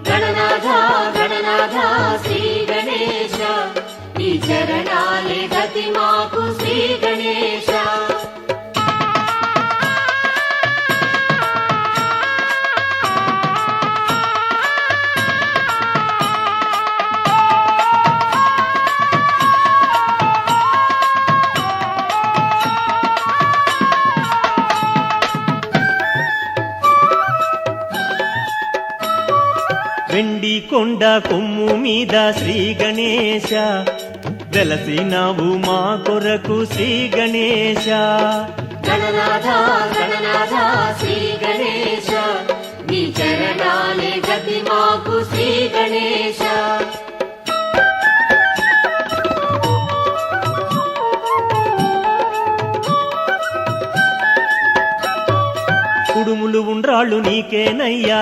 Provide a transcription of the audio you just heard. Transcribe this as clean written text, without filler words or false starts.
గణనాథ గణనాథ శ్రీ గణేశ నీ చరణాలే గతి మాకు శ్రీ గణేశ. వెండి కొండ కొమ్ము మీద శ్రీ గణేశ వెలసినావు మా కొరకు శ్రీ గణేశ. గణనాథ గణనాథ శ్రీ గణేశ నీ చరణాలే గతి మాకు శ్రీ గణేశ. కుడుములు ఉండ్రాళ్ళు నీకేనయ్యా